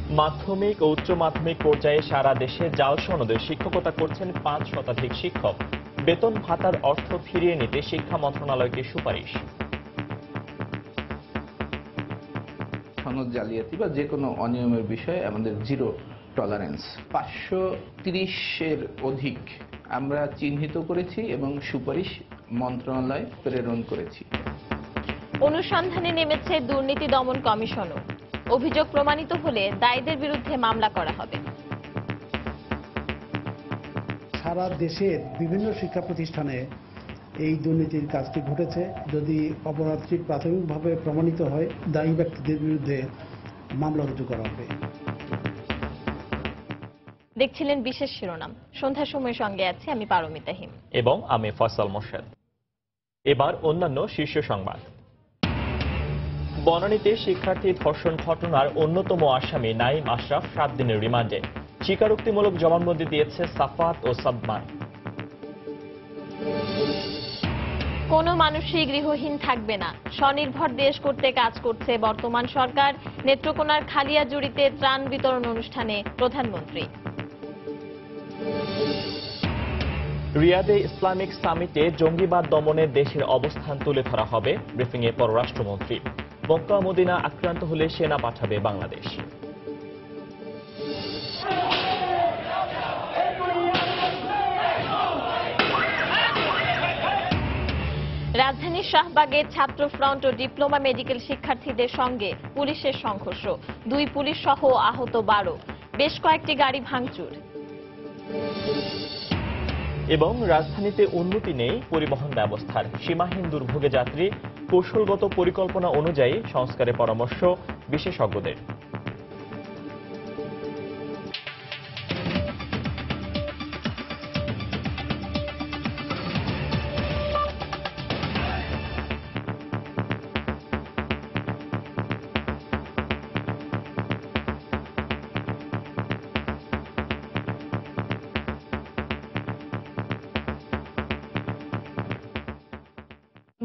মাধ্যমিক ও উচ্চ মাধ্যমিক পর্যায়ে সারা দেশে জাল সনদে শিক্ষকতা করছেন ৫ শতাধিক শিক্ষক। বেতন ভাতার অর্থ ফিরিয়ে নিতে শিক্ষা মন্ত্রণালয়কে সুপারিশ। সনদ জালিয়াতি বা যে কোনো অনিয়মের বিষয়ে আমাদের জিরো টলারেন্স। ৫৩০-এর অধিক আমরা চিহ্নিত করেছি এবং সুপারিশ মন্ত্রণালয় প্রেরণ করেছি। অনুসন্ধানে নেমেছে দুর্নীতি দমন কমিশনও। অভিযোগ প্রমাণিত হলে দায়ীদের বিরুদ্ধে মামলা করা হবে। সারা দেশের বিভিন্ন শিক্ষা প্রতিষ্ঠানে এই দুর্নীতির কাজটি ঘটেছে। যদি অপরাধটি প্রাথমিকভাবে প্রমাণিত হয়, দায়ী ব্যক্তিদের বিরুদ্ধে মামলা রুজু করা হবে। দেখছিলেন বিশেষ শিরোনাম। সন্ধ্যার সময়ের সঙ্গে আছি আমি পারমিতা হিম এবং আমি ফয়সাল মোর্শেদ। এবার অন্যান্য শীর্ষ সংবাদ। বনানীতে শিক্ষার্থী ধর্ষণ ঘটনার অন্যতম আসামি নাইম আশরাফ 7 দিনের রিমান্ডে। স্বীকারোক্তিমূলক জবানবন্দি দিয়েছে সাফাত ও সাদমান। কোনো মানুষই গৃহহীন থাকবে না, স্বনির্ভর দেশ করতে কাজ করছে বর্তমান সরকার। নেত্রকোনার খালিয়াজুড়িতে ত্রাণ বিতরণ অনুষ্ঠানে প্রধানমন্ত্রী। রিয়াদে ইসলামিক সামিটে জঙ্গিবাদ দমনে দেশের অবস্থান তুলে ধরা হবে। ব্রিফিংয়ে পররাষ্ট্রমন্ত্রী। মক্কা মদিনা আক্রান্ত হলে সেনা পাঠাবে বাংলাদেশ। রাজধানীর শাহবাগে ছাত্র ফ্রন্ট ও ডিপ্লোমা মেডিকেল শিক্ষার্থীদের সঙ্গে পুলিশের সংঘর্ষ। 2 পুলিশ সহ আহত 12। বেশ কয়েকটি গাড়ি ভাঙচুর। এবং রাজধানীতে উন্নতি নেই পরিবহন ব্যবস্থার। সীমাহীন দুর্ভোগে যাত্রী। কৌশলগত পরিকল্পনা অনুযায়ী সংস্কারের পরামর্শ বিশেষজ্ঞদের।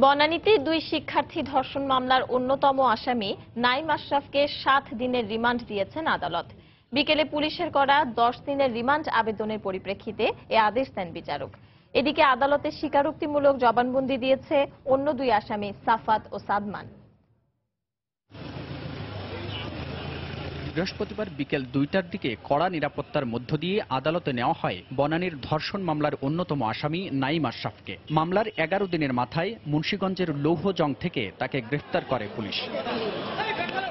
বনানীতে 2 শিক্ষার্থী ধর্ষণ মামলার অন্যতম আসামি নাইম আশরাফকে 7 দিনের রিমান্ড দিয়েছেন আদালত। বিকেলে পুলিশের করা 10 দিনের রিমান্ড আবেদনের পরিপ্রেক্ষিতে এ আদেশ দেন বিচারক। এদিকে আদালতে স্বীকারোক্তিমূলক জবানবন্দি দিয়েছে অন্য 2 আসামি সাফাত ও সাদমান। বৃহস্পতিবার বিকেল 2টার দিকে কড়া নিরাপত্তার মধ্য দিয়ে আদালতে নেওয়া হয় বনানীর ধর্ষণ মামলার অন্যতম আসামি নাইম আশরাফকে। মামলার 11 দিনের মাথায় মুন্সিগঞ্জের লৌহজং থেকে তাকে গ্রেফতার করে পুলিশ।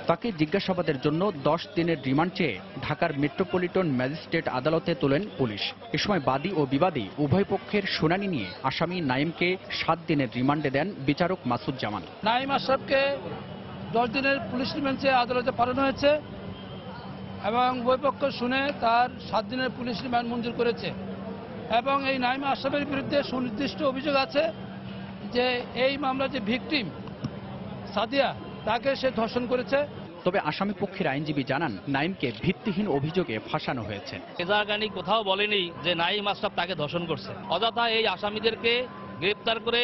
তাকে জিজ্ঞাসাবাদের জন্য 10 দিনের রিমান্ড চেয়ে ঢাকার মেট্রোপলিটন ম্যাজিস্ট্রেট আদালতে তোলেন পুলিশ। এ সময় বাদী ও বিবাদী উভয় পক্ষের শুনানি নিয়ে আসামি নাইমকে 7 দিনের রিমান্ডে দেন বিচারক মাসুদ জামান। নাইম আশরাফকে 10 দিনের পুলিশ রিমান্ড চেয়ে আদালতে পাঠানো হয়েছে এবং উভয় পক্ষ শুনে তার 7 দিনের পুলিশ রিমান্ড মঞ্জুর করেছে। এবং এই নাইম আশরাফের বিরুদ্ধে সুনির্দিষ্ট অভিযোগ আছে যে এই মামলার যে ভিকটিম সাদিয়া, তাকে সে ধর্ষণ করেছে। তবে আসামি পক্ষের আইনজীবী জানান নাইমকে ভিত্তিহীন অভিযোগে ফাঁসানো হয়েছে। এজাহারকারী কোথাও বলেনি যে নাইম আশরাফ তাকে ধর্ষণ করছে। অযথা এই আসামিদেরকে গ্রেপ্তার করে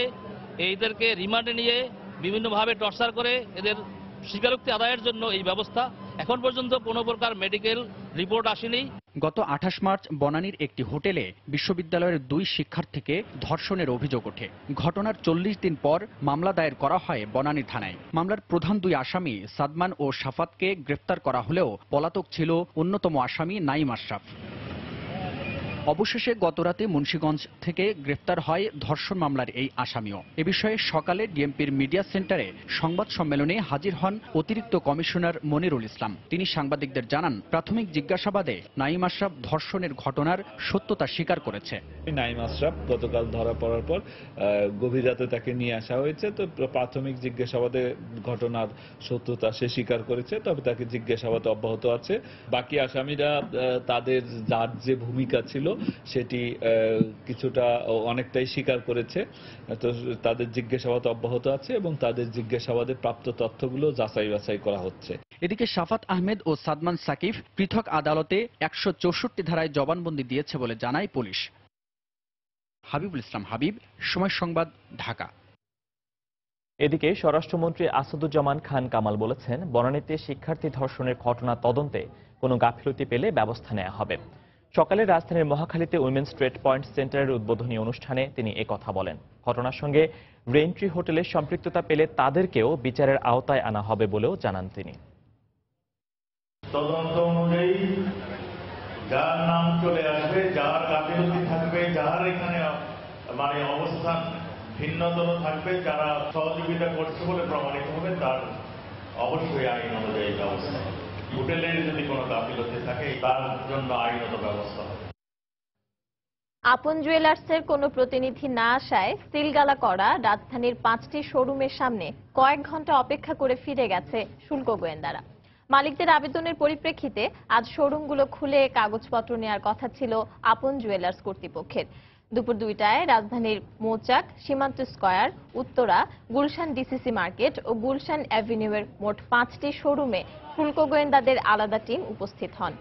এইদেরকে রিমান্ডে নিয়ে বিভিন্নভাবে টর্চার করে এদের স্বীকারোক্তি আদায়ের জন্য এই ব্যবস্থা। এখন পর্যন্ত কোনো প্রকার মেডিকেল রিপোর্ট আসেনি। গত 28 মার্চ বনানীর একটি হোটেলে বিশ্ববিদ্যালয়ের 2 শিক্ষার্থীকে ধর্ষণের অভিযোগ ওঠে। ঘটনার 40 দিন পর মামলা দায়ের করা হয় বনানী থানায়। মামলার প্রধান 2 আসামি সাদমান ও সাফাতকে গ্রেফতার করা হলেও পলাতক ছিল অন্যতম আসামি নাইম আশরাফ। অবশেষে গতরাতে মুন্সিগঞ্জ থেকে গ্রেফতার হয় ধর্ষণ মামলার এই আসামিও। এ বিষয়ে সকালে ডিএমপির মিডিয়া সেন্টারে সংবাদ সম্মেলনে হাজির হন অতিরিক্ত কমিশনার মনিরুল ইসলাম। তিনি সাংবাদিকদের জানান, প্রাথমিক জিজ্ঞাসাবাদে নাইম আশরাফ ধর্ষণের ঘটনার সত্যতা স্বীকার করেছে। নাইম আশরাফ গতকাল ধরা পড়ার পর গভীর রাতে তাকে নিয়ে আসা হয়েছে। তো প্রাথমিক জিজ্ঞাসাবাদে ঘটনার সত্যতা সে স্বীকার করেছে, তবে তাকে জিজ্ঞাসাবাদ অব্যাহত আছে। বাকি আসামিরা তাদের যার যে ভূমিকা ছিল সেটি কিছুটা অনেকটাই স্বীকার করেছে। তো তাদের জিজ্ঞাসাবাদ অব্যাহত আছে এবং তাদের জিজ্ঞাসাবাদে প্রাপ্ত তথ্যগুলো যাচাই বাছাই করা হচ্ছে। এদিকে সাফাত আহমেদ ও সাদমান সাকিব পৃথক আদালতে 164 ধারায় জবানবন্দি দিয়েছে বলে জানায় পুলিশ। হাবিবুল ইসলাম হাবিব, সময় সংবাদ, ঢাকা। এদিকে স্বরাষ্ট্রমন্ত্রী আসাদুজ্জামান খান কামাল বলেছেন, বনানীতে শিক্ষার্থী ধর্ষণের ঘটনা তদন্তে কোনো গাফিলতি পেলে ব্যবস্থা নেওয়া হবে। সকালে রাজধানীর মহাখালীতে উইমেন্স ট্রেড পয়েন্ট সেন্টারের উদ্বোধনী অনুষ্ঠানে তিনি একথা বলেন। ঘটনার সঙ্গে রেইনট্রি হোটেলের সম্পৃক্ততা পেলে তাদেরকেও বিচারের আওতায় আনা হবে বলেও জানান তিনি। তদন্ত অনুযায়ী যার নাম চলে আসবে, যার গাফিলতি থাকবে, যার এখানে অবস্থান ভিন্নতর থাকবে, যারা সহযোগিতা করছে বলে প্রমাণিত হবে, তার অবশ্যই আইন অনুযায়ী ব্যবস্থা। হোটেলের যদি কোনো গাফিলতি থাকে তার জন্য আইনত ব্যবস্থা হবে। আপন জুয়েলার্সের কোনো প্রতিনিধি না আসায় সিলগালা করা রাজধানীর 5টি শোরুমের সামনে কয়েক ঘন্টা অপেক্ষা করে ফিরে গেছে শুল্ক গোয়েন্দারা। মালিকদের আবেদনের পরিপ্রেক্ষিতে আজ শোরুমগুলো খুলে কাগজপত্র নেওয়ার কথা ছিল আপন জুয়েলার্স কর্তৃপক্ষের। দুপুর 2টায় রাজধানীর Mouchak, Shimanto square, Uttara, Gulshan DCC market ও গুলশান অ্যাভিনিউয়ের মোট 5টি শোরুমে শুল্ক গোয়েন্দাদের আলাদা টিম উপস্থিত হন।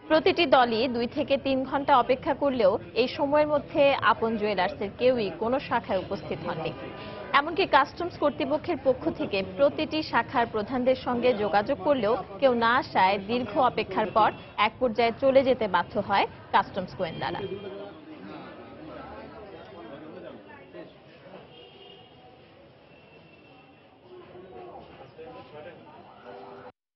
প্রতিটি দলই 2 থেকে 3 ঘন্টা অপেক্ষা করলেও এই সময়ের মধ্যে আপন জুয়েলার্সের কেউই কোনো শাখায় উপস্থিত হননি। এমনকি কাস্টমস কর্তৃপক্ষের পক্ষ থেকে প্রতিটি শাখার প্রধানদের সঙ্গে যোগাযোগ করলেও কেউ না আসায় দীর্ঘ অপেক্ষার পর এক পর্যায়ে চলে যেতে বাধ্য হয় কাস্টমস গোয়েন্দারা।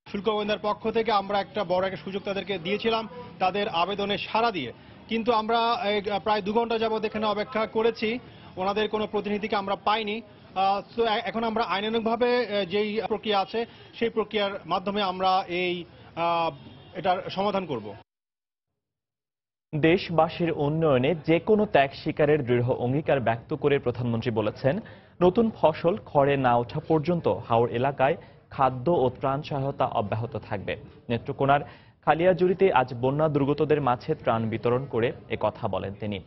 শুল্ক গোয়েন্দার পক্ষ থেকে আমরা একটা বড় একটা সুযোগ তাদেরকে দিয়েছিলাম তাদের আবেদনে সাড়া দিয়ে, কিন্তু আমরা প্রায় 2 ঘন্টা যাবত এখানে অপেক্ষা করেছি, ওনাদের কোনো প্রতিনিধিকে আমরা পাইনি। তো এখন আমরা আইনানুগভাবে যেই প্রক্রিয়া আছে সেই প্রক্রিয়ার মাধ্যমে আমরা এটার সমাধান করব। দেশবাসীর উন্নয়নে যে কোনো ত্যাগ স্বীকারের দৃঢ় অঙ্গীকার ব্যক্ত করে প্রধানমন্ত্রী বলেছেন, নতুন ফসল খড়ে না ওঠা পর্যন্ত হাওর এলাকায় খাদ্য ও ত্রাণ সহায়তা অব্যাহত থাকবে। নেত্রকোনার খালিয়াজুড়িতে আজ বন্যা দুর্গতদের মাঝে ত্রাণ বিতরণ করে একথা বলেন তিনি।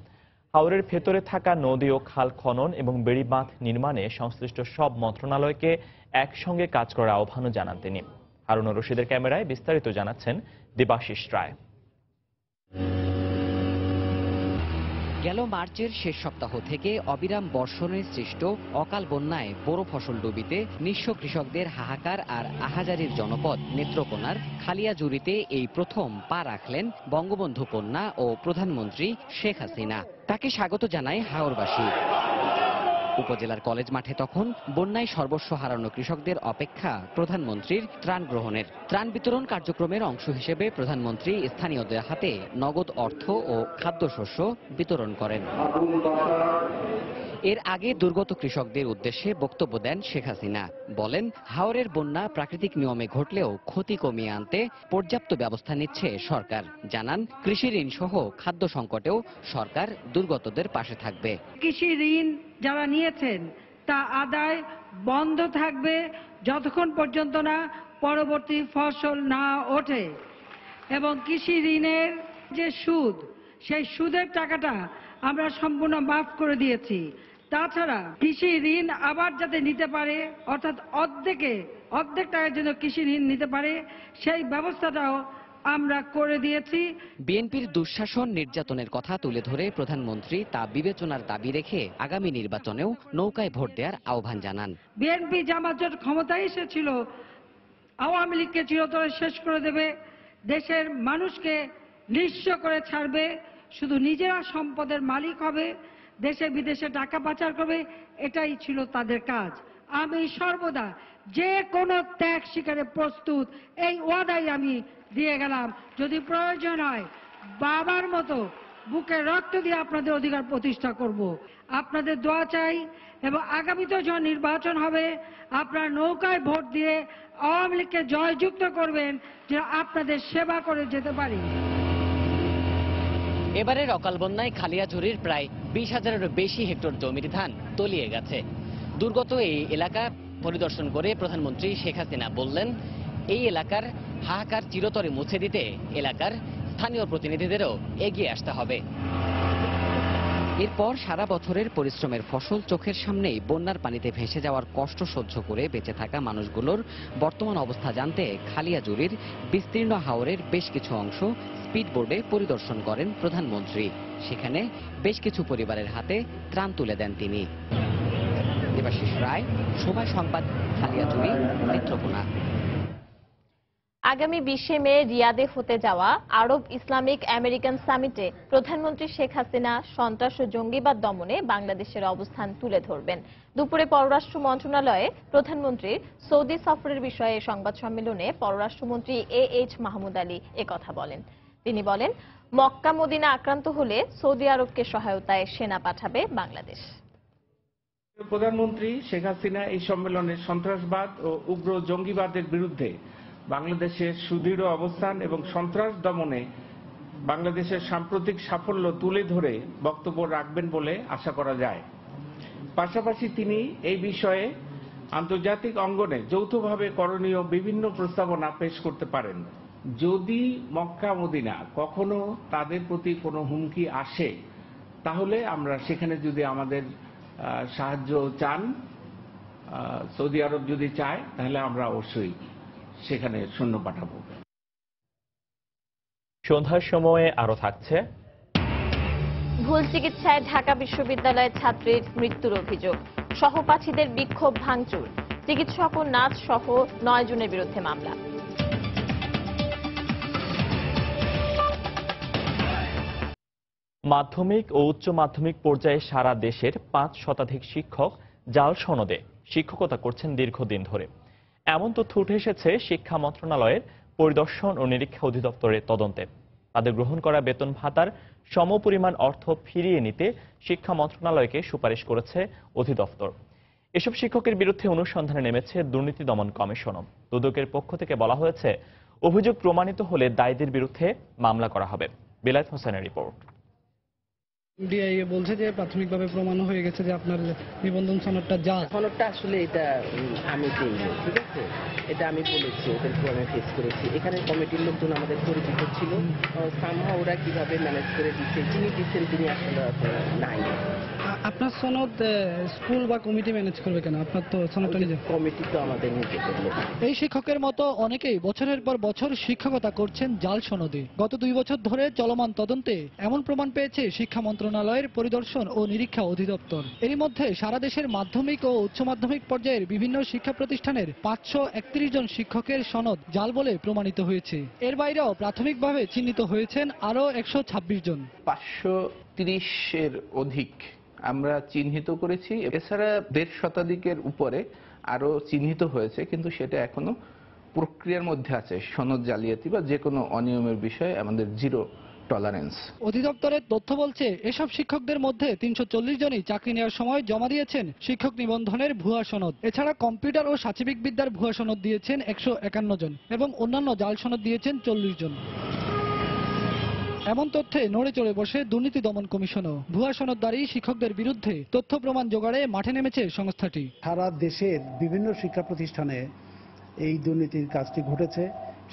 হাওরের ভেতরে থাকা নদী ও খাল খনন এবং বেড়িবাঁধ নির্মাণে সংশ্লিষ্ট সব মন্ত্রণালয়কে একসঙ্গে কাজ করার আহ্বানও জানান তিনি। হারুন রশিদের ক্যামেরায় বিস্তারিত জানাচ্ছেন দেবাশিস রায়। গেল মার্চের শেষ সপ্তাহ থেকে অবিরাম বর্ষণের সৃষ্ট অকাল বন্যায় বোরো ফসল ডুবিতে নিঃস্ব কৃষকদের হাহাকার আর আহাজারির জনপদ নেত্রকোনার খালিয়াজুড়িতে এই প্রথম পা রাখলেন বঙ্গবন্ধু কন্যা ও প্রধানমন্ত্রী শেখ হাসিনা। তাকে স্বাগত জানায় হাওরবাসী। উপজেলার কলেজ মাঠে তখন বন্যায় সর্বস্ব হারানো কৃষকদের অপেক্ষা প্রধানমন্ত্রীর ত্রাণ গ্রহণের। ত্রাণ বিতরণ কার্যক্রমের অংশ হিসেবে প্রধানমন্ত্রী স্থানীয়দের হাতে নগদ অর্থ ও খাদ্যশস্য বিতরণ করেন। এর আগে দুর্গত কৃষকদের উদ্দেশ্যে বক্তব্য দেন শেখ হাসিনা। বলেন, হাওরের বন্যা প্রাকৃতিক নিয়মে ঘটলেও ক্ষতি কমিয়ে আনতে পর্যাপ্ত ব্যবস্থা নিচ্ছে সরকার। জানান, কৃষি ঋণ সহ খাদ্য সংকটেও সরকার দুর্গতদের পাশে থাকবে। কৃষি ঋণ যারা নিয়েছেন তা আদায় বন্ধ থাকবে যতক্ষণ পর্যন্ত না পরবর্তী ফসল না ওঠে, এবং কৃষি ঋণের যে সুদ, সেই সুদের টাকাটা আমরা সম্পূর্ণ মাফ করে দিয়েছি। তাছাড়া কৃষি ঋণ আবার যাতে নিতে পারে, অর্থাৎ অর্ধেক টাকার জন্য কৃষি ঋণ নিতে পারে, সেই ব্যবস্থাটাও আমরা করে দিয়েছি। বিএনপির দুঃশাসন নির্যাতনের কথা তুলে ধরে প্রধানমন্ত্রী তা বিবেচনার দাবি রেখে আগামী নির্বাচনেও নৌকায় ভোট দেওয়ার আহ্বান জানান। বিএনপি জামাত জোট ক্ষমতায় এসেছিল, আওয়ামী লীগকে চিরতরে শেষ করে দেবে, দেশের মানুষকে নিঃস্ব করে ছাড়বে, শুধু নিজেরা সম্পদের মালিক হবে, দেশে বিদেশে টাকা পাচার করবে, এটাই ছিল তাদের কাজ। আমি সর্বদা যে কোনো ত্যাগ স্বীকারে প্রস্তুত, এই ওয়াদাই আমি দিয়ে গেলাম। যদি প্রয়োজন হয় বাবার মতো বুকে রক্ত দিয়ে আপনাদের অধিকার প্রতিষ্ঠা করব। আপনাদের দোয়া চাই, এবং আগামীতে যখন নির্বাচন হবে আপনারা নৌকায় ভোট দিয়ে আওয়ামী লীগকে জয়যুক্ত করবেন, যে আপনাদের সেবা করে যেতে পারি। এবারের অকাল বন্যায় খালিয়াজুড়ির প্রায় 20,000-এরও বেশি হেক্টর জমির ধান তলিয়ে গেছে। দুর্গত এই এলাকা পরিদর্শন করে প্রধানমন্ত্রী শেখ হাসিনা বললেন, এই এলাকার হাহাকার চিরতরে মুছে দিতে এলাকার স্থানীয় প্রতিনিধিদেরও এগিয়ে আসতে হবে। এরপর সারা বছরের পরিশ্রমের ফসল চোখের সামনেই বন্যার পানিতে ভেসে যাওয়ার কষ্ট সহ্য করে বেঁচে থাকা মানুষগুলোর বর্তমান অবস্থা জানতে খালিয়াজুড়ির বিস্তীর্ণ হাওরের বেশ কিছু অংশ স্পিডবোর্ডে পরিদর্শন করেন প্রধানমন্ত্রী। সেখানে বেশ কিছু পরিবারের হাতে ত্রাণ তুলে দেন তিনি। দেবাশিস রায়, সময় সংবাদ, খালিয়াজুড়ি, নেত্রকোনা। আগামী 20 মে রিয়াদে হতে যাওয়া আরব ইসলামিক আমেরিকান সামিটে প্রধানমন্ত্রী শেখ হাসিনা সন্ত্রাস ও জঙ্গিবাদ দমনে বাংলাদেশের অবস্থান তুলে ধরবেন। দুপুরে পররাষ্ট্র মন্ত্রণালয়ে প্রধানমন্ত্রীর সৌদি সফরের বিষয়ে সংবাদ সম্মেলনে পররাষ্ট্রমন্ত্রী AH মাহমুদ আলী একথা বলেন। তিনি বলেন, মক্কা মদিনা আক্রান্ত হলে সৌদি আরবকে সহায়তায় সেনা পাঠাবে বাংলাদেশ। প্রধানমন্ত্রী শেখ হাসিনা এই সম্মেলনে সন্ত্রাসবাদ ও উগ্র জঙ্গিবাদের বিরুদ্ধে বাংলাদেশের সুদৃঢ় অবস্থান এবং সন্ত্রাস দমনে বাংলাদেশের সাম্প্রতিক সাফল্য তুলে ধরে বক্তব্য রাখবেন বলে আশা করা যায়। পাশাপাশি তিনি এই বিষয়ে আন্তর্জাতিক অঙ্গনে যৌথভাবে করণীয় বিভিন্ন প্রস্তাবনা পেশ করতে পারেন। যদি মক্কা মদিনা কখনো তাদের প্রতি কোনো হুমকি আসে, তাহলে আমরা সেখানে যদি আমাদের সাহায্য চান, সৌদি আরব যদি চায়, তাহলে আমরা অবশ্যই সেখানে সৈন্য পাঠাবো। সন্ধ্যার সময়ে আরো থাকছে, ভুল চিকিৎসায় ঢাকা বিশ্ববিদ্যালয়ের ছাত্রীর মৃত্যুর অভিযোগ, সহপাঠীদের বিক্ষোভ ভাঙচুর, চিকিৎসক ও নার্স সহ 9 জনের বিরুদ্ধে মামলা। মাধ্যমিক ও উচ্চ মাধ্যমিক পর্যায়ে সারা দেশের 5 শতাধিক শিক্ষক জাল সনদে শিক্ষকতা করছেন দীর্ঘদিন ধরে। এমন তথ্য উঠে এসেছে শিক্ষা মন্ত্রণালয়ের পরিদর্শন ও নিরীক্ষা অধিদপ্তরের তদন্তে। তাদের গ্রহণ করা বেতন ভাতার সমপরিমাণ অর্থ ফিরিয়ে নিতে শিক্ষা মন্ত্রণালয়কে সুপারিশ করেছে অধিদপ্তর। এসব শিক্ষকের বিরুদ্ধে অনুসন্ধানে নেমেছে দুর্নীতি দমন কমিশনও। দুদকের পক্ষ থেকে বলা হয়েছে, অভিযোগ প্রমাণিত হলে দায়ীদের বিরুদ্ধে মামলা করা হবে। বিলায়েত হোসেনের রিপোর্ট। ডিআইএ বলছে যে প্রাথমিকভাবে প্রমাণ হয়ে গেছে যে আপনার নিবন্ধন সনদটা জাল। সনদটা আসলে এটা আমি দিইনি, ঠিক আছে, এটা আমি বলেছি, ওদেরকে আমি ফেস করেছি। এখানে কমিটির লোকজন আমাদের পরিচিত ছিল, সামহা ওরা কিভাবে ম্যানেজ করে দিচ্ছে, যিনি দিচ্ছেন তিনি আসলে নাই। আপনার সনদ স্কুল বা কমিটি ম্যানেজ করবে কেন? আপনার তো সনদটা নিজে, কমিটি তো আমাদের নিজে করলো। এই শিক্ষকের মতো অনেকেই বছরের পর বছর শিক্ষকতা করছেন জাল সনদে। গত 2 বছর ধরে চলমান তদন্তে এমন প্রমাণ পেয়েছে শিক্ষা মন্ত্রণালয়ের পরিদর্শন ও নিরীক্ষা অধিদপ্তর। এরই মধ্যে সারা দেশের মাধ্যমিক ও উচ্চ মাধ্যমিক পর্যায়ের বিভিন্ন শিক্ষা প্রতিষ্ঠানের 531 জন শিক্ষকের সনদ জাল বলে প্রমাণিত হয়েছে। এর বাইরেও প্রাথমিকভাবে চিহ্নিত হয়েছেন আরো 126 জন। 530-এর অধিক আমরা চিহ্নিত করেছি। এছাড়া 1.5 শতাধিকের উপরে আরো চিহ্নিত হয়েছে, কিন্তু সেটা এখনো প্রক্রিয়ার মধ্যে আছে। সনদ জালিয়াতি বা যে কোনো অনিয়মের বিষয়ে আমাদের জিরো টলারেন্স। অধিদপ্তরের তথ্য বলছে, এসব শিক্ষকদের মধ্যে 340 জনই চাকরি নেওয়ার সময় জমা দিয়েছেন শিক্ষক নিবন্ধনের ভুয়া সনদ। এছাড়া কম্পিউটার ও সাচিবিক বিদ্যার ভুয়া সনদ দিয়েছেন 151 জন এবং অন্যান্য জাল সনদ দিয়েছেন 40 জন। এমন তথ্যে নড়ে চড়ে বসে দুর্নীতি দমন কমিশনও। ভুয়া সনদদারী শিক্ষকদের বিরুদ্ধে তথ্য প্রমাণ জোগাড়ে মাঠে নেমেছে সংস্থাটি। সারা দেশের বিভিন্ন শিক্ষা প্রতিষ্ঠানে এই দুর্নীতির কাজটি ঘটেছে।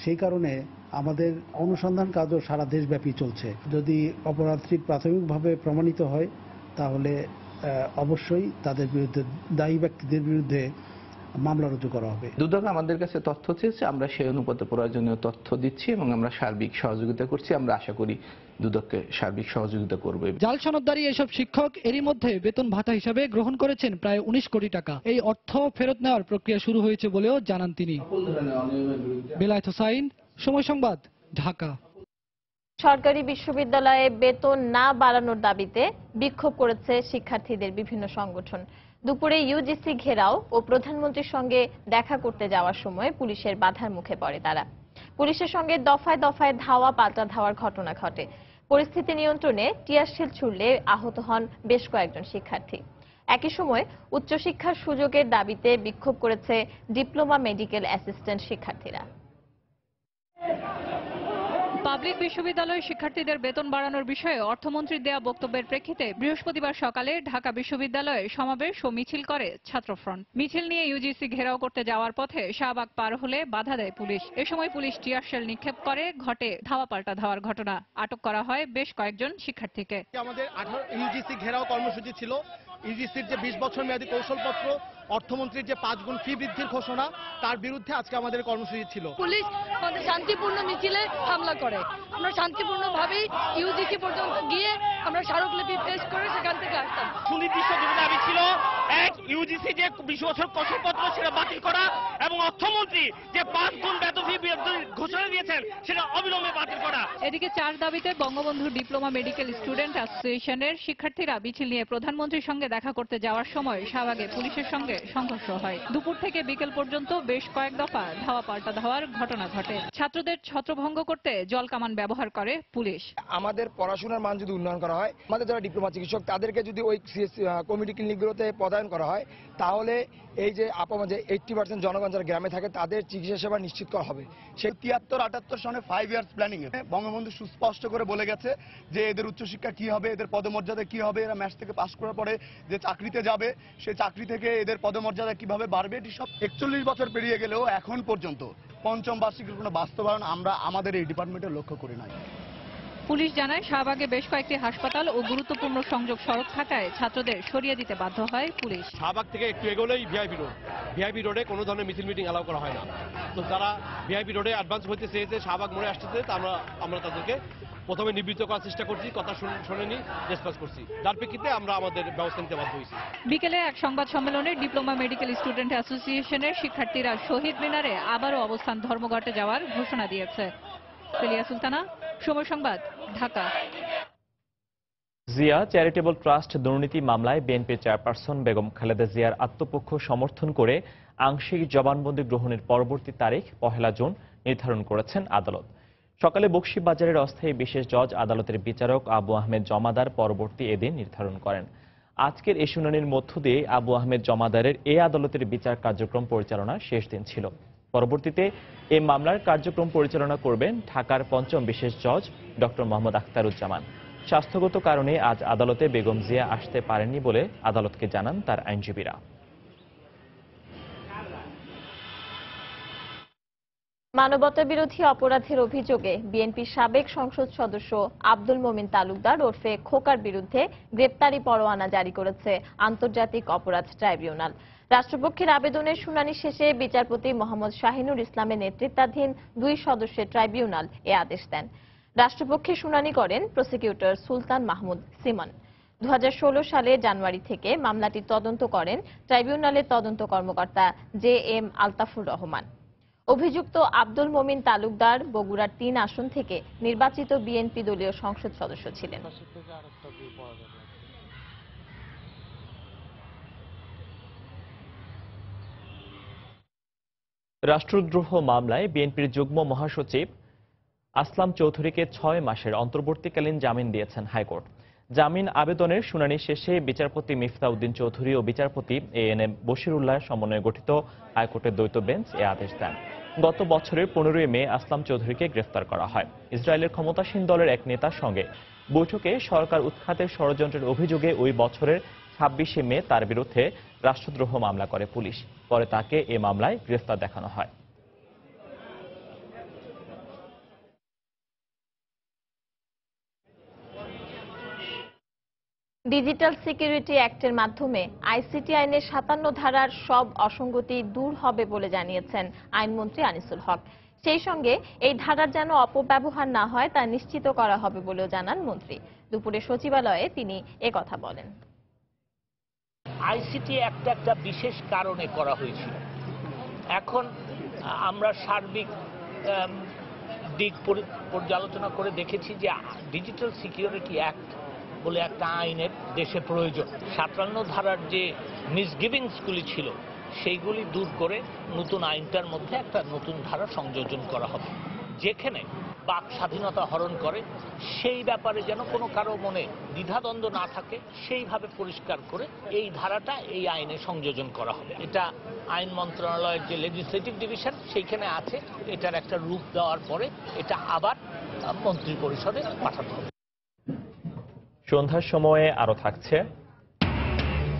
সেই কারণে আমাদের অনুসন্ধান কাজও সারা দেশব্যাপী চলছে। যদি অপরাধটি প্রাথমিকভাবে প্রমাণিত হয়, তাহলে অবশ্যই তাদের বিরুদ্ধে, দায়ী ব্যক্তিদের বিরুদ্ধে মামলা রুজু করা হবে। দুদক আমাদের কাছে তথ্য চেয়েছে, আমরা সেই অনুপাতে প্রয়োজনীয় তথ্য দিচ্ছি এবং আমরা সার্বিক সহযোগিতা করছি। আমরা আশা করি দুদককে সার্বিক সহযোগিতা করবে। জাল সনদদারী এসব শিক্ষক এরই মধ্যে বেতন ভাতা হিসাবে গ্রহণ করেছেন প্রায় 19 কোটি টাকা। এই অর্থ ফেরত নেওয়ার প্রক্রিয়া শুরু হয়েছে বলেও জানান তিনি। বিলায়েত হোসাইন, সময় সংবাদ, ঢাকা। সরকারি বিশ্ববিদ্যালয়ে বেতন না বাড়ানোর দাবিতে বিক্ষোভ করেছে শিক্ষার্থীদের বিভিন্ন সংগঠন। দুপুরে ইউজিসি ঘেরাও ও প্রধানমন্ত্রীর সঙ্গে দেখা করতে যাওয়ার সময় পুলিশের বাধার মুখে পড়ে তারা। পুলিশের সঙ্গে দফায় দফায় ধাওয়া পাল্টা ধাওয়ার ঘটনা ঘটে। পরিস্থিতি নিয়ন্ত্রণে টিয়ারশেল ছুড়লে আহত হন বেশ কয়েকজন শিক্ষার্থী। একই সময় উচ্চশিক্ষার সুযোগের দাবিতে বিক্ষোভ করেছে ডিপ্লোমা মেডিকেল অ্যাসিস্ট্যান্ট শিক্ষার্থীরা। পাবলিক বিশ্ববিদ্যালয়ের শিক্ষার্থীদের বেতন বাড়ানোর বিষয়ে অর্থমন্ত্রীর দেয়া বক্তব্যের প্রেক্ষিতে বৃহস্পতিবার সকালে ঢাকা বিশ্ববিদ্যালয়ে সমাবেশ ও মিছিল করে ছাত্রফ্রন্ট। মিছিল নিয়ে ইউজিসি ঘেরাও করতে যাওয়ার পথে শাহবাগ পার হলে বাধা দেয় পুলিশ। এ সময় পুলিশ টিয়ারশেল নিক্ষেপ করে, ঘটে ধাওয়া পাল্টা ধাওয়ার ঘটনা। আটক করা হয় বেশ কয়েকজন শিক্ষার্থীকে। আমাদের ইউজিসি ঘেরাও কর্মসূচি ছিল। ইউজিসির যে 20 বছর মেয়াদী কৌশলপত্র, অর্থমন্ত্রীর যে 5 গুণ ফি বৃদ্ধির ঘোষণা, তার বিরুদ্ধে আজকে আমাদের কর্মসূচি ছিল। পুলিশ আমাদের শান্তিপূর্ণ মিছিলে হামলা করে। আমরা শান্তিপূর্ণভাবেই ইউজিসি পর্যন্ত গিয়ে আমরা স্মারকলিপি পেশ করে সেখান থেকে আসতাম। সুনির্দিষ্ট দুটো দাবি ছিল, এক, ইউজিসি যে 20 বছর কসরপত্র সেটা বাতিল করা, এবং অর্থমন্ত্রী যে 5 গুণ বেতন ঘোষণা দিয়েছেন সেটা অবিলম্বে বাতিল করা। এদিকে 4 দাবিতে বঙ্গবন্ধু ডিপ্লোমা মেডিকেল স্টুডেন্ট অ্যাসোসিয়েশনের শিক্ষার্থীরা মিছিল নিয়ে প্রধানমন্ত্রীর সঙ্গে দেখা করতে যাওয়ার সময় শাহবাগে পুলিশের সঙ্গে সংঘর্ষ হয়। দুপুর থেকে বিকেল পর্যন্ত বেশ কয়েক দফা ধাওয়া পাল্টা ধাওয়ার ঘটনা ঘটে। ছাত্রদের ছত্রভঙ্গ করতে জলকামান ব্যবহার করে পুলিশ। আমাদের পড়াশোনার মান যদি উন্নয়ন করা হয়, আমাদের যারা ডিপ্লোমা চিকিৎসক তাদেরকে যদি ওই কমিউনিটি ক্লিনিকগুলোতে পদায়ন করা হয়, তাহলে এই যে আপামা যে 80% জনগণ যারা গ্রামে থাকে তাদের চিকিৎসা সেবা নিশ্চিত করা হবে। সেই 73-78 সনে 5 ইয়ার্স প্ল্যানিং এ বঙ্গবন্ধু সুস্পষ্ট করে বলে গেছে যে এদের উচ্চশিক্ষা কি হবে, এদের পদমর্যাদা কি হবে, এরা ম্যাথ থেকে পাশ করার পরে যে চাকরিতে যাবে সেই চাকরি থেকে এদের পদমর্যাদা কিভাবে বাড়বে, এটি সব 41 বছর পেরিয়ে গেলেও এখন পর্যন্ত পঞ্চম বার্ষিকীর কোনো বাস্তবায়ন আমরা আমাদের এই ডিপার্টমেন্টে লক্ষ্য করি নাই। পুলিশ জানায় শাহবাগে বেশ কয়েকটি হাসপাতাল ও গুরুত্বপূর্ণ সংযোগ সড়ক থাকায় ছাত্রদের সরিয়ে দিতে বাধ্য হয় পুলিশ। শাহবাগ থেকে একটু এগোলেই ভিআইপি রোডে কোনো ধরনের মিছিল মিটিং অ্যালাউ করা হয় না। তো যারা ভিআইপি রোডে অ্যাডভান্স হতে চেয়েছে, শাহবাগ মোড়ে আসতেছে, আমরা তাদেরকে প্রথমে নিবৃত্ত করার চেষ্টা করছি, কথা শোনেনি, রেসপন্স করছি, যার প্রেক্ষিতে আমরা আমাদের ব্যবস্থা নিতে বাধ্য হয়েছি। বিকেলে এক সংবাদ সম্মেলনে ডিপ্লোমা মেডিকেল স্টুডেন্ট অ্যাসোসিয়েশনের শিক্ষার্থীরা শহীদ মিনারে আবারও অবস্থান ধর্মঘটে যাওয়ার ঘোষণা দিয়েছে। সেলিয়া সুলতানা, সময় সংবাদ, ঢাকা। জিয়া চ্যারিটেবল ট্রাস্ট দুর্নীতি মামলায় বিএনপির চেয়ারপারসন বেগম খালেদা জিয়ার আত্মপক্ষ সমর্থন করে আংশিক জবানবন্দি গ্রহণের পরবর্তী তারিখ 1 জুন নির্ধারণ করেছেন আদালত। সকালে বকশীবাজারের অস্থায়ী বিশেষ জজ আদালতের বিচারক আবু আহমেদ জমাদার পরবর্তী এদিন নির্ধারণ করেন। আজকের এই শুনানির মধ্য দিয়ে আবু আহমেদ জমাদারের এই আদালতের বিচার কার্যক্রম পরিচালনার শেষ দিন ছিল। পরবর্তীতে এই মামলার কার্যক্রম পরিচালনা করবেন ঢাকার পঞ্চম বিশেষ জজ ডক্টর মোহাম্মদ আখতারুজ্জামান। স্বাস্থ্যগত কারণে আজ আদালতে বেগম জিয়া আসতে পারেননি বলে আদালতকে জানান তার আইনজীবীরা। মানবতা বিরোধী অপরাধের অভিযোগে বিএনপির সাবেক সংসদ সদস্য আব্দুল মোমিন তালুকদার ওরফে খোকার বিরুদ্ধে গ্রেপ্তারি পরোয়ানা জারি করেছে আন্তর্জাতিক অপরাধ ট্রাইব্যুনাল। রাষ্ট্রপক্ষের আবেদনের শুনানি শেষে বিচারপতি মোহাম্মদ শাহিনুর ইসলামের নেতৃত্বাধীন 2 সদস্যের ট্রাইব্যুনাল এ আদেশ দেন। রাষ্ট্রপক্ষে শুনানি করেন প্রসিকিউটর সুলতান মাহমুদ সিমন। 2016 সালে জানুয়ারি থেকে মামলাটি তদন্ত করেন ট্রাইব্যুনালের তদন্ত কর্মকর্তা JM আলতাফুর রহমান। অভিযুক্ত আব্দুল মোমিন তালুকদার বগুড়ার 3 আসন থেকে নির্বাচিত বিএনপি দলীয় সংসদ সদস্য ছিলেন। রাষ্ট্রদ্রোহ মামলায় বিএনপির যুগ্ম মহাসচিব আসলাম চৌধুরীকে 6 মাসের অন্তর্বর্তীকালীন জামিন দিয়েছেন হাইকোর্ট। জামিন আবেদনের শুনানি শেষে বিচারপতি মিফতাউদ্দিন চৌধুরী ও বিচারপতি ANM বশিরুল্লাহ সমন্বয়ে গঠিত হাইকোর্টের দ্বৈত বেঞ্চ এ আদেশ দেন। গত বছরের 15 মে আসলাম চৌধুরীকে গ্রেফতার করা হয়। ইসরায়েলের ক্ষমতাসীন দলের এক নেতার সঙ্গে বৈঠকে সরকার উৎখাতের ষড়যন্ত্রের অভিযোগে ওই বছরের 26 মে তার বিরুদ্ধে রাষ্ট্রদ্রোহ মামলা করে পুলিশ। পরে তাকে এ মামলায় গ্রেফতার দেখানো হয়। ডিজিটাল সিকিউরিটি অ্যাক্টের মাধ্যমে আইসিটি আইনের 57 ধারার সব অসঙ্গতি দূর হবে বলে জানিয়েছেন আইনমন্ত্রী আনিসুল হক। সেই সঙ্গে এই ধারার যেন অপব্যবহার না হয় তা নিশ্চিত করা হবে বলেও জানান মন্ত্রী। দুপুরে সচিবালয়ে তিনি একথা বলেন। আইসিটি একটা বিশেষ কারণে করা হয়েছিল। এখন আমরা সার্বিক দিক পর্যালোচনা করে দেখেছি যে ডিজিটাল সিকিউরিটি অ্যাক্ট বলে একটা আইনের দেশে প্রয়োজন। 57 ধারার যে মিসগিভিংসগুলি ছিল সেইগুলি দূর করে নতুন আইনটার মধ্যে একটা নতুন ধারা সংযোজন করা হবে, যেখানে বাক স্বাধীনতা হরণ করে সেই ব্যাপারে যেন কোনো কারো মনে দ্বিধাদ্বন্দ্ব না থাকে, সেইভাবে পরিষ্কার করে এই ধারাটা এই আইনে সংযোজন করা হবে। এটা আইন মন্ত্রণালয়ের যে লেজিসলেটিভ ডিভিশন সেইখানে আছে। এটার একটা রূপ দেওয়ার পরে এটা আবার মন্ত্রী পরিষদে পাঠাতে হবে। সন্ধ্যার সময়ে আরো থাকছে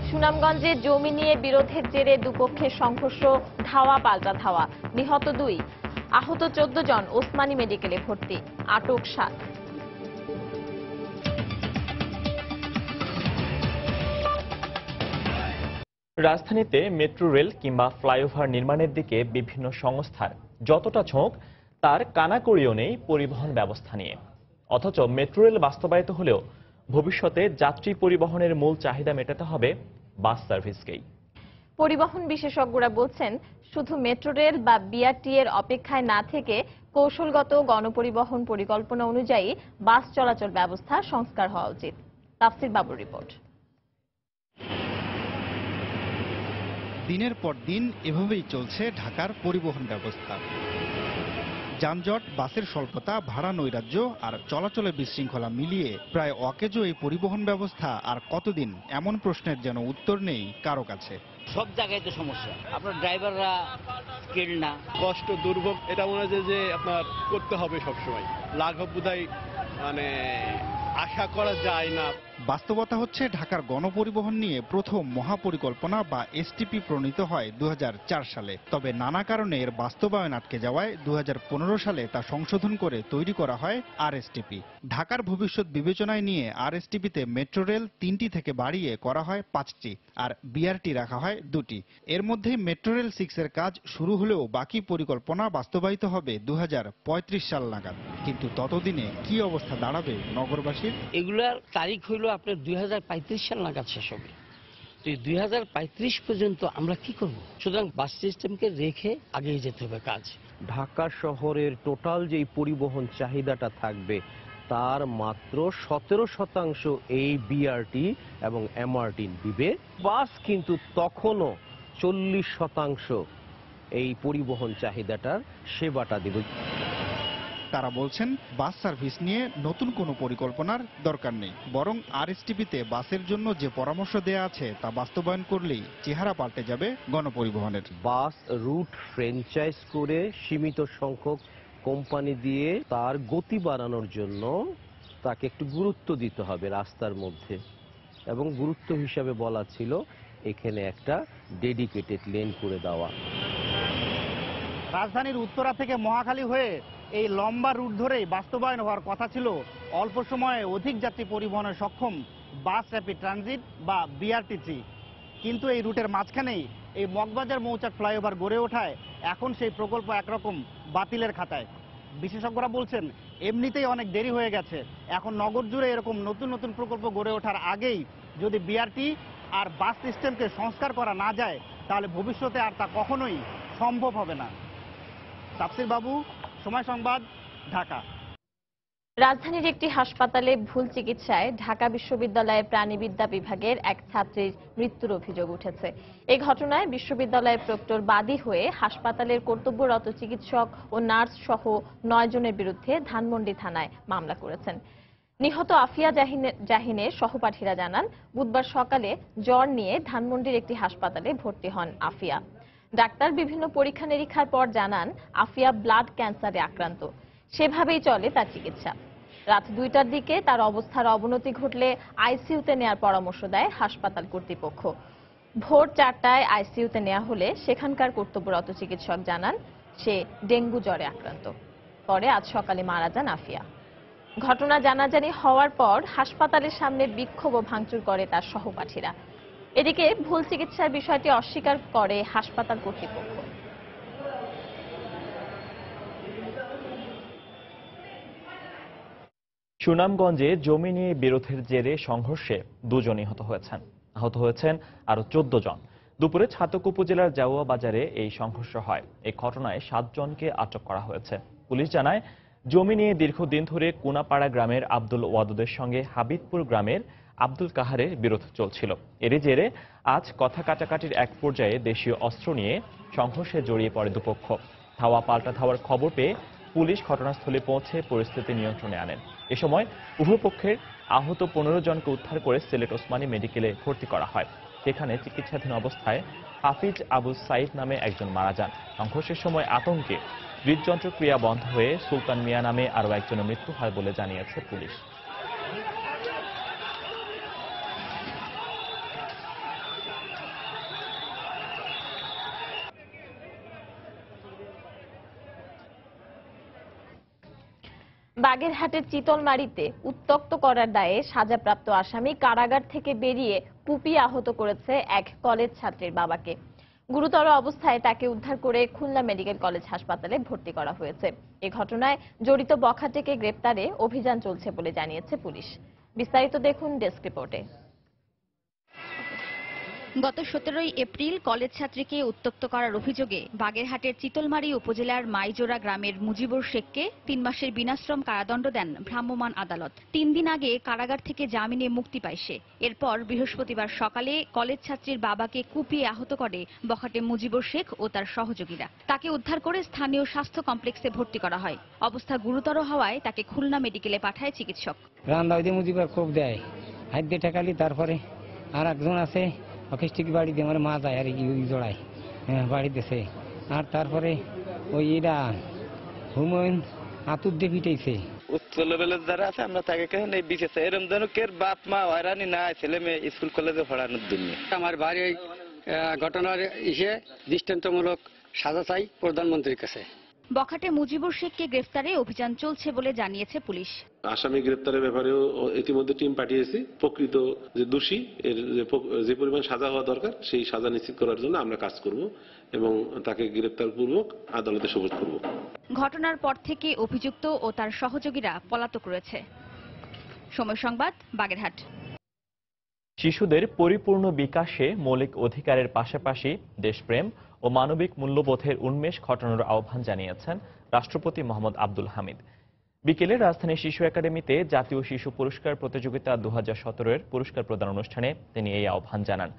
সুনামগঞ্জে জমি নিয়ে বিরোধের জেরে দুপক্ষের সংঘর্ষ, ধাওয়া পাল্টা ধাওয়া, নিহত 2, আহত 14 জন ওসমানী মেডিকেলে ভর্তি, আটক 7। রাজধানীতে মেট্রো রেল কিংবা ফ্লাইওভার নির্মাণের দিকে বিভিন্ন সংস্থার যতটা ঝোঁক তার কানাকড়িও নেই পরিবহন ব্যবস্থা নিয়ে। অথচ মেট্রো রেল বাস্তবায়িত হলেও ভবিষ্যতে যাত্রী পরিবহনের মূল চাহিদা মেটাতে হবে বাস সার্ভিসকেই। পরিবহন বিশেষজ্ঞরা বলছেন, শুধু মেট্রো রেল বা বিআরটি এর অপেক্ষায় না থেকে কৌশলগত গণপরিবহন পরিকল্পনা অনুযায়ী বাস চলাচল ব্যবস্থা সংস্কার হওয়া উচিত। তাফসির বাবুর রিপোর্ট। দিনের পর দিন এভাবেই চলছে ঢাকার পরিবহন ব্যবস্থা। যানজট, বাসের স্বল্পতা, ভাড়া নৈরাজ্য আর চলাচলের বিশৃঙ্খলা মিলিয়ে প্রায় অকেজো এই পরিবহন ব্যবস্থা আর কতদিন, এমন প্রশ্নের যেন উত্তর নেই কারো কাছে। সব জায়গায় তো সমস্যা, আপনার ড্রাইভাররা স্কিল না, কষ্ট দুর্ভোগ এটা মনে হয় যে আপনার করতে হবে সবসময়, লাঘব বোধহয় মানে আশা করা যায় না। বাস্তবতা হচ্ছে ঢাকার গণপরিবহন নিয়ে প্রথম মহাপরিকল্পনা বা এসটিপি প্রণীত হয় 2004 সালে। তবে নানা কারণে এর বাস্তবায়ন আটকে যাওয়ায় 2015 সালে তা সংশোধন করে তৈরি করা হয় আরএসটিপি। ঢাকার ভবিষ্যৎ বিবেচনায় নিয়ে আরএসটিপিতে মেট্রো রেল 3টি থেকে বাড়িয়ে করা হয় 5টি আর বিআরটি রাখা হয় 2টি। এর মধ্যেই মেট্রো রেল 6 এর কাজ শুরু হলেও বাকি পরিকল্পনা বাস্তবায়িত হবে 2035 সাল নাগাদ। কিন্তু ততদিনে কি অবস্থা দাঁড়াবে নগরবাসীর? এগুলার তারিখ হইল আপনার 2035 সাল নাগাদ শেষ হবে। তো এই 2035 পর্যন্ত আমরা কি করব? সুতরাং বাস সিস্টেমকে রেখে আগিয়ে যেতে হবে কাজ। ঢাকা শহরের টোটাল যেই পরিবহন চাহিদাটা থাকবে তার মাত্র 17% এই বিআরটি এবং এমআরটি দিবে। বাস কিন্তু তখনও 40% এই পরিবহন চাহিদাটার সেবাটা দেবে। তারা বলছেন, বাস সার্ভিস নিয়ে নতুন কোনো পরিকল্পনার দরকার নেই, বরং আরএসটিপিতে বাসের জন্য যে পরামর্শ দেয়া আছে তা বাস্তবায়ন করলেই চেহারা পাল্টে যাবে গণপরিবহনের। বাস রুট ফ্র্যাঞ্চাইজ করে সীমিত সংখ্যক কোম্পানি দিয়ে তার গতি বাড়ানোর জন্য তাকে একটু গুরুত্ব দিতে হবে রাস্তার মধ্যে, এবং গুরুত্ব হিসাবে বলা ছিল এখানে একটা ডেডিকেটেড লেন করে দেওয়া। রাজধানীর উত্তরা থেকে মহাখালী হয়ে এই লম্বা রুট ধরেই বাস্তবায়ন হওয়ার কথা ছিল অল্প সময়ে অধিক যাত্রী পরিবহনে সক্ষম বাস র্যাপিড ট্রানজিট বা বিআরটিসি। কিন্তু এই রুটের মাঝখানেই এই মগবাজার মৌচাক ফ্লাইওভার গড়ে ওঠায় এখন সেই প্রকল্প একরকম বাতিলের খাতায়। বিশেষজ্ঞরা বলছেন, এমনিতেই অনেক দেরি হয়ে গেছে, এখন নগর জুড়ে এরকম নতুন নতুন প্রকল্প গড়ে ওঠার আগেই যদি বিআরটি আর বাস সিস্টেমকে সংস্কার করা না যায় তাহলে ভবিষ্যতে আর তা কখনোই সম্ভব হবে না। তাফসির বাবু, সময় সংবাদ, ঢাকা। রাজধানীর একটি হাসপাতালে ভুল চিকিৎসায় ঢাকা বিশ্ববিদ্যালয়ের প্রাণিবিদ্যা বিভাগের এক ছাত্রীর মৃত্যুর অভিযোগ উঠেছে। এই ঘটনায় বিশ্ববিদ্যালয়ের প্রক্টর বাদী হয়ে হাসপাতালের কর্তব্যরত চিকিৎসক ও নার্স সহ 9 জনের বিরুদ্ধে ধানমন্ডি থানায় মামলা করেছেন। নিহত আফিয়া জাহিনের সহপাঠীরা জানান, বুধবার সকালে জ্বর নিয়ে ধানমন্ডির একটি হাসপাতালে ভর্তি হন আফিয়া। ডাক্তার বিভিন্ন পরীক্ষা নিরীক্ষার পর জানান আফিয়া ব্লাড ক্যান্সারে আক্রান্ত। সেভাবেই চলে তার চিকিৎসা। রাত 2টার দিকে তার অবস্থার অবনতি ঘটলে আইসিইউতে নেয়ার পরামর্শ দেয় হাসপাতাল কর্তৃপক্ষ। ভোর 4টায় আইসিইউতে নেওয়া হলে সেখানকার কর্তব্যরত চিকিৎসক জানান সে ডেঙ্গু জ্বরে আক্রান্ত। পরে আজ সকালে মারা যান আফিয়া। ঘটনা জানাজানি হওয়ার পর হাসপাতালের সামনে বিক্ষোভ ও ভাঙচুর করে তার সহপাঠীরা। এদিকে ভুল চিকিৎসার বিষয়টি অস্বীকার করে হাসপাতাল কর্তৃপক্ষ। সুনামগঞ্জে জমি নিয়ে বিরোধের জেরে সংঘর্ষে 2 জন নিহত হয়েছেন, আহত হয়েছেন আরো 14 জন। দুপুরে ছাতক উপজেলার জাউয়া বাজারে এই সংঘর্ষ হয়। এই ঘটনায় 7 জনকে আটক করা হয়েছে। পুলিশ জানায়, জমি নিয়ে দীর্ঘদিন ধরে কোনাপাড়া গ্রামের আব্দুল ওয়াদুদের সঙ্গে হাবিবপুর গ্রামের আব্দুল কাহারের বিরোধ চলছিল। এরই জেরে আজ কথা কাটাকাটির এক পর্যায়ে দেশীয় অস্ত্র নিয়ে সংঘর্ষে জড়িয়ে পড়ে দুপক্ষ। ধাওয়া পাল্টা ধাওয়ার খবর পেয়ে পুলিশ ঘটনাস্থলে পৌঁছে পরিস্থিতি নিয়ন্ত্রণে আনেন। এ সময় উভয় পক্ষের আহত 15 জনকে উদ্ধার করে সিলেট ওসমানী মেডিকেলে ভর্তি করা হয়। সেখানে চিকিৎসাধীন অবস্থায় হাফিজ আবু সাইদ নামে একজন মারা যান। সংঘর্ষের সময় আতঙ্কে হৃদযন্ত্র ক্রিয়া বন্ধ হয়ে সুলতান মিয়া নামে আরও একজনের মৃত্যু হয় বলে জানিয়েছে পুলিশ। বাগেরহাটের চিতলমারীতে উত্ত্যক্ত করার দায়ে সাজাপ্রাপ্ত আসামি কারাগার থেকে বেরিয়ে কুপিয়ে আহত করেছে এক কলেজ ছাত্রীর বাবাকে। গুরুতর অবস্থায় তাকে উদ্ধার করে খুলনা মেডিকেল কলেজ হাসপাতালে ভর্তি করা হয়েছে। এ ঘটনায় জড়িত বখাটেকে গ্রেপ্তারে অভিযান চলছে বলে জানিয়েছে পুলিশ। বিস্তারিত দেখুন ডেস্ক রিপোর্টে। গত 17 এপ্রিল কলেজ ছাত্রীকে উত্ত্যক্ত করার অভিযোগে বাগেরহাটের চিতলমারী উপজেলার মাইজোড়া গ্রামের মুজিবুর শেখকে 3 মাসের বিনাশ্রম কারাদণ্ড দেন ভ্রাম্যমাণ আদালত। 3 দিন আগে কারাগার থেকে জামিনে মুক্তি পায় সে। এরপর বৃহস্পতিবার সকালে কলেজ ছাত্রীর বাবাকে কুপিয়ে আহত করে বখাটে মুজিবুর শেখ ও তার সহযোগীরা। তাকে উদ্ধার করে স্থানীয় স্বাস্থ্য কমপ্লেক্সে ভর্তি করা হয়। অবস্থা গুরুতর হওয়ায় তাকে খুলনা মেডিকেলে পাঠায় চিকিৎসক। মুজিবুর কোপ দেয়, হাত দিয়ে ঠেকালি, তারপরে আর একজন আছে অকিস্টিক বাড়ি দিয়ে আমার মা যায় আর জোড়ায় বাড়ি দিয়েছে। আর তারপরে ওই এরা হুমায়ুন আতুর দিয়ে পিটাইছে। উচ্চ লেভেলের যারা আছে আমরা তাকে কেন বিশেষ এরম যেন কের বাপ মা হয়রানি না ছেলে মেয়ে স্কুল কলেজে পড়ানোর জন্য। আমার বাড়ি ওই ঘটনার দৃষ্টান্তমূলক সাজা চাই প্রধানমন্ত্রীর কাছে। বখাটে মুজিবুর শেখকে গ্রেফতারে অভিযান চলছে বলে জানিয়েছে পুলিশ। আসামি গ্রেফতারের ব্যাপারেও ইতিমধ্যে টিম পাঠিয়েছি। প্রকৃত যে দোষী এর যে পরিমাণ সাজা হওয়া দরকার সেই সাজা নিশ্চিত করার জন্য আমরা কাজ করব এবং তাকে গ্রেফতারপূর্বক আদালতে সোপর্দ করব। ঘটনার পর থেকে অভিযুক্ত ও তার সহযোগীরা পলাতক রয়েছে। সময় সংবাদ, বাগেরহাট। শিশুদের পরিপূর্ণ বিকাশে মৌলিক অধিকারের পাশাপাশি দেশপ্রেম ও মানবিক মূল্যবোধের উন্মেষ ঘটানোর আহ্বান জানিয়েছেন রাষ্ট্রপতি মোহাম্মদ আব্দুল হামিদ। বিকেলে রাজধানী শিশু একাডেমিতে জাতীয় শিশু পুরস্কার প্রতিযোগিতা 2017-এর পুরস্কার প্রদান অনুষ্ঠানে তিনি এই আহ্বান জানান।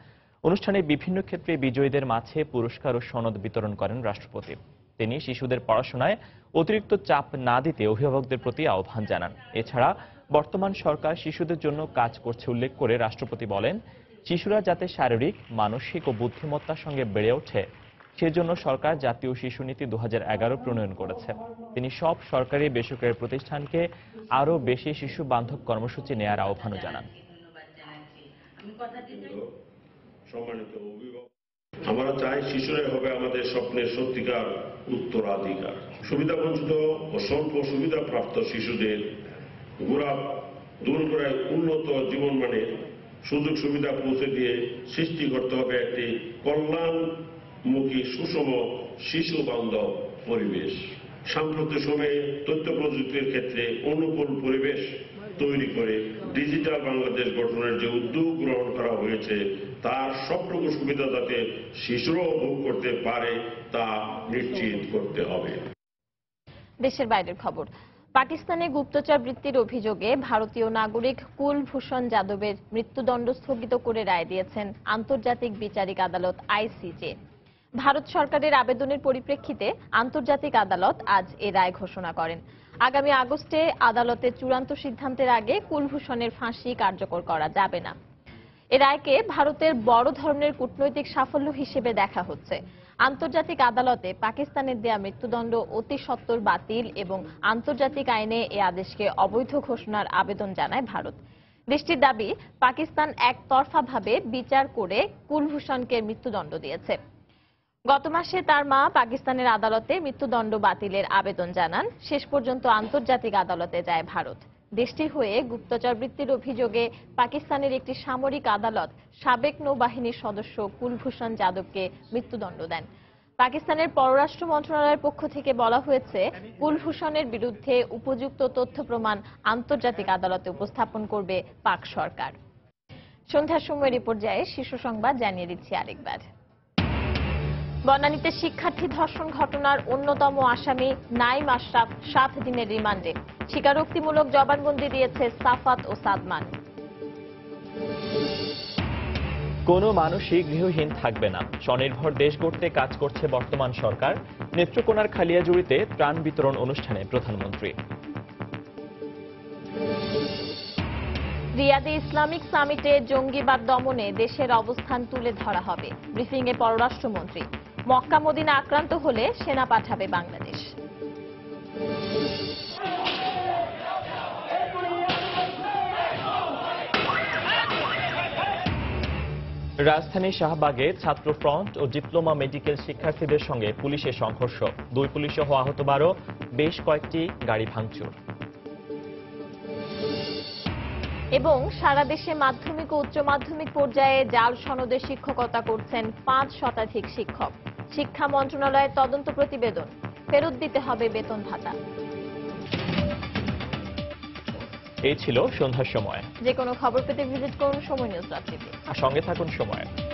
অনুষ্ঠানে বিভিন্ন ক্ষেত্রে বিজয়ীদের মাঝে পুরস্কার ও সনদ বিতরণ করেন রাষ্ট্রপতি। তিনি শিশুদের পড়াশোনায় অতিরিক্ত চাপ না দিতে অভিভাবকদের প্রতি আহ্বান জানান। এছাড়া বর্তমান সরকার শিশুদের জন্য কাজ করছে উল্লেখ করে রাষ্ট্রপতি বলেন, শিশুরা যাতে শারীরিক, মানসিক ও বুদ্ধিমত্তার সঙ্গে বেড়ে ওঠে সেজন্য সরকার জাতীয় শিশু নীতি 2011 প্রণয়ন করেছে। তিনি সব সরকারি বেসরকারি প্রতিষ্ঠানকে আরও বেশি শিশু বান্ধব কর্মসূচি নেয়ার আহ্বানও জানান। আমরা চাই শিশুরাই হবে আমাদের স্বপ্নের সত্যিকার উত্তরাধিকার। সুবিধাবঞ্চিত ও স্বল্প সুবিধাপ্রাপ্ত শিশুদের গোড়া দূর করায় উন্নত জীবনমানের সুযোগ সুবিধা পৌঁছে দিয়ে সৃষ্টি করতে হবে একটি কল্যাণমুখী সুষম শিশু বান্ধব পরিবেশ। সাম্প্রতিক সময়ে তথ্য প্রযুক্তির ক্ষেত্রে অনুকূল পরিবেশ তৈরি করে ডিজিটাল বাংলাদেশ গঠনের যে উদ্যোগ গ্রহণ করা হয়েছে তার সবটুকু সুবিধা যাতে শিশুরাও ভোগ করতে পারে তা নিশ্চিত করতে হবে। দেশের বাইরের খবর। পাকিস্তানে গুপ্তচর বৃত্তির অভিযোগে ভারতীয় নাগরিক কুলভূষণ যাদবের মৃত্যুদণ্ড স্থগিত করে রায় দিয়েছেন আন্তর্জাতিক বিচারিক আদালত আইসিজে। ভারত সরকারের আবেদনের পরিপ্রেক্ষিতে আন্তর্জাতিক আদালত আজ এ রায় ঘোষণা করেন। আগামী আগস্টে আদালতের চূড়ান্ত সিদ্ধান্তের আগে কুলভূষণের ফাঁসি কার্যকর করা যাবে না। এ রায়কে ভারতের বড় ধরনের কূটনৈতিক সাফল্য হিসেবে দেখা হচ্ছে। আন্তর্জাতিক আদালতে পাকিস্তানের দেয়া মৃত্যুদণ্ড অতি সত্বর বাতিল এবং আন্তর্জাতিক আইনে এ আদেশকে অবৈধ ঘোষণার আবেদন জানায় ভারত। দেশটির দাবি, পাকিস্তান একতরফাভাবে বিচার করে কুলভূষণকে মৃত্যুদণ্ড দিয়েছে। গত মাসে তার মা পাকিস্তানের আদালতে মৃত্যুদণ্ড বাতিলের আবেদন জানান। শেষ পর্যন্ত আন্তর্জাতিক আদালতে যায় ভারত। দেশটির হয়ে গুপ্তচর বৃত্তির অভিযোগে পাকিস্তানের একটি সামরিক আদালত সাবেক নৌবাহিনীর সদস্য কুলভূষণ যাদবকে মৃত্যুদণ্ড দেন। পাকিস্তানের পররাষ্ট্র মন্ত্রণালয়ের পক্ষ থেকে বলা হয়েছে, কুলভূষণের বিরুদ্ধে উপযুক্ত তথ্য প্রমাণ আন্তর্জাতিক আদালতে উপস্থাপন করবে পাক সরকার। সন্ধ্যার সময় রিপোর্ট যায় শীর্ষ সংবাদ জানিয়ে দিচ্ছি আরেকবার। বনানীতে শিক্ষার্থী ধর্ষণ ঘটনার অন্যতম আসামি নাইম আশরাফ 7 দিনের রিমান্ডে। স্বীকারোক্তিমূলক জবানবন্দি দিয়েছে সাফাত ও সাদমান। কোনো মানুষই গৃহহীন থাকবে না। স্বনির্ভর দেশ গড়তে কাজ করছে বর্তমান সরকার। নেত্রকোনার খালিয়াজুড়িতে ত্রাণ বিতরণ অনুষ্ঠানে প্রধানমন্ত্রী। রিয়াদে ইসলামিক সামিটে জঙ্গিবাদ দমনে দেশের অবস্থান তুলে ধরা হবে। ব্রিফিংয়ে পররাষ্ট্রমন্ত্রী। মক্কা মদিনা আক্রান্ত হলে সেনা পাঠাবে বাংলাদেশ। রাজধানীর শাহবাগে ছাত্র ফ্রন্ট ও ডিপ্লোমা মেডিকেল শিক্ষার্থীদের সঙ্গে পুলিশের সংঘর্ষ। 2 পুলিশ সহ আহত 12, বেশ কয়েকটি গাড়ি ভাঙচুর। এবং সারা দেশে মাধ্যমিক ও উচ্চ মাধ্যমিক পর্যায়ে জাল সনদে শিক্ষকতা করছেন 5 শতাধিক শিক্ষক। শিক্ষা মন্ত্রণালয়ের তদন্ত প্রতিবেদন, ফেরত দিতে হবে বেতন ভাতা। এই ছিল সন্ধ্যার সময়। যে কোনো খবর পেতে ভিজিট করুন সময় নিউজ.টিভি। আর সঙ্গে থাকুন সময়।